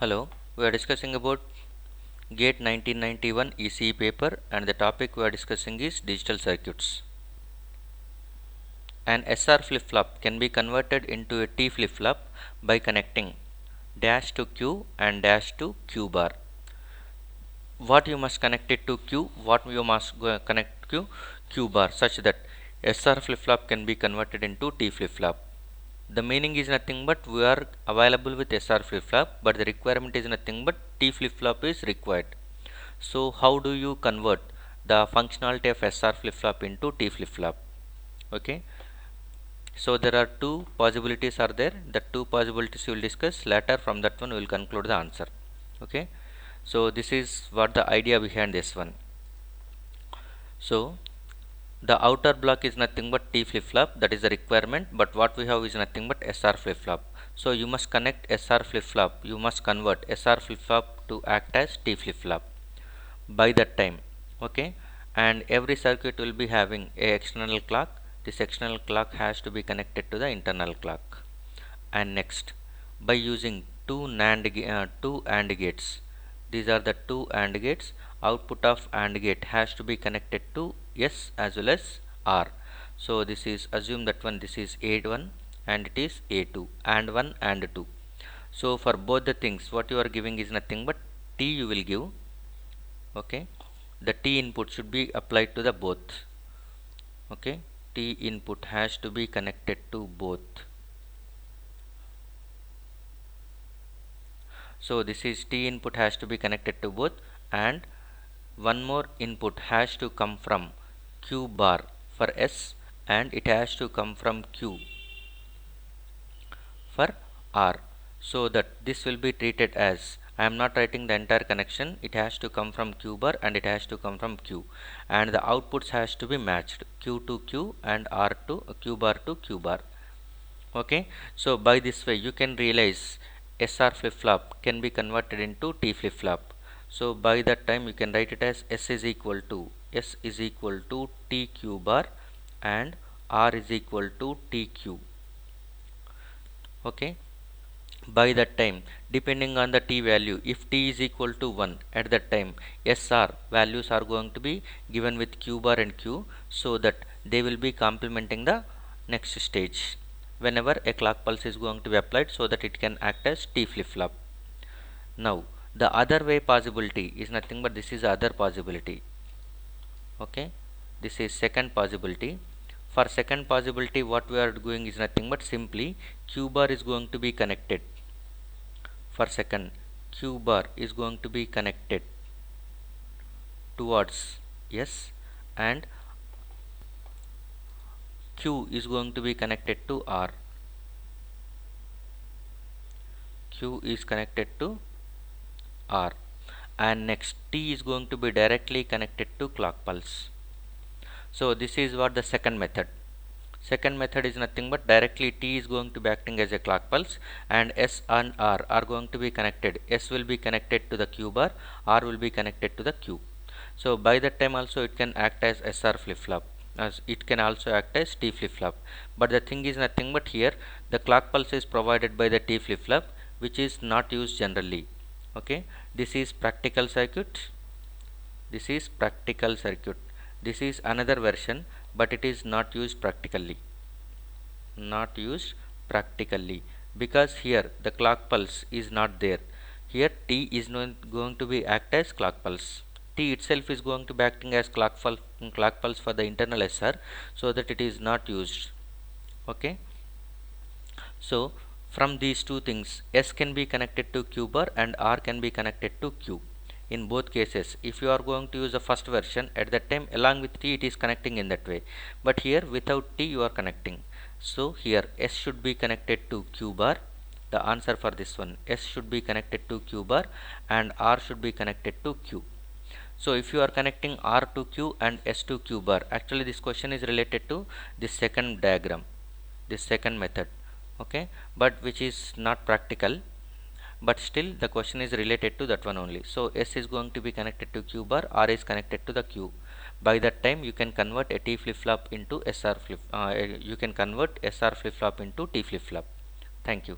Hello, we are discussing about GATE 1991 ECE paper, and the topic we are discussing is digital circuits. An SR flip-flop can be converted into a T flip-flop by connecting dash to Q and dash to Q bar. What you must connect it to Q, what you must connect to Q bar, such that SR flip-flop can be converted into T flip-flop. The meaning is nothing but we are available with SR flip-flop, but the requirement is nothing but T flip-flop is required. So how do you convert the functionality of SR flip-flop into T flip-flop? Okay. So there are two possibilities are there. The two possibilities we will discuss later. From that one we will conclude the answer. Okay. So this is what the idea behind this one. So the outer block is nothing but T flip-flop, that is the requirement, but what we have is nothing but SR flip-flop. So you must connect SR flip-flop, you must convert SR flip-flop to act as T flip-flop by that time. Okay, and every circuit will be having a external clock. This external clock has to be connected to the internal clock. And next, by using two AND gates, these are the two AND gates. Output of AND gate has to be connected to S as well as R. So this is, assume that one, this is A1 and it is A2, and 1 and 2. So for both the things, what you are giving is nothing but T you will give. Okay, the T input should be applied to the both. Okay, T input has to be connected to both. So this is T input has to be connected to both, and one more input has to come from Q bar for S, and it has to come from Q for R, so that this will be treated as, I am not writing the entire connection, it has to come from Q bar and it has to come from Q, and the outputs has to be matched, Q to Q and R to Q bar to Q bar. Okay, so by this way you can realize SR flip-flop can be converted into T flip-flop. So by that time you can write it as S is equal to TQ bar and R is equal to TQ. Okay, by that time, depending on the T value, if T is equal to 1 at that time, SR values are going to be given with Q bar and Q, so that they will be complementing the next stage whenever a clock pulse is going to be applied, so that it can act as T flip-flop. Now the other way possibility is nothing but this is the other possibility. Okay, this is second possibility. For second possibility, what we are doing is nothing but simply Q bar is going to be connected. For second, Q bar is going to be connected towards S, and Q is going to be connected to R. Q is connected to R, and next T is going to be directly connected to clock pulse. So this is what the second method. Second method is nothing but directly T is going to be acting as a clock pulse, and S and R are going to be connected. S will be connected to the Q bar, R will be connected to the Q. So by that time also it can act as SR flip-flop, as it can also act as T flip-flop. But the thing is nothing but here the clock pulse is provided by the T flip-flop, which is not used generally. Okay, this is practical circuit. This is practical circuit. This is another version, but it is not used practically. Not used practically, because here the clock pulse is not there. Here T is not going to be act as clock pulse. T itself is going to be acting as clock pulse for the internal SR, so that it is not used. Okay, so from these two things, S can be connected to Q bar and R can be connected to Q. In both cases, if you are going to use the first version, at that time along with T it is connecting in that way, but here without T you are connecting. So here S should be connected to Q bar. The answer for this one, S should be connected to Q bar and R should be connected to Q. So if you are connecting R to Q and S to Q bar, actually this question is related to this second diagram, this second method. Okay, but which is not practical, but still the question is related to that one only. So S is going to be connected to Q bar, R is connected to the Q. By that time you can convert a T flip-flop into SR flip. You can convert SR flip-flop into T flip-flop. Thank you.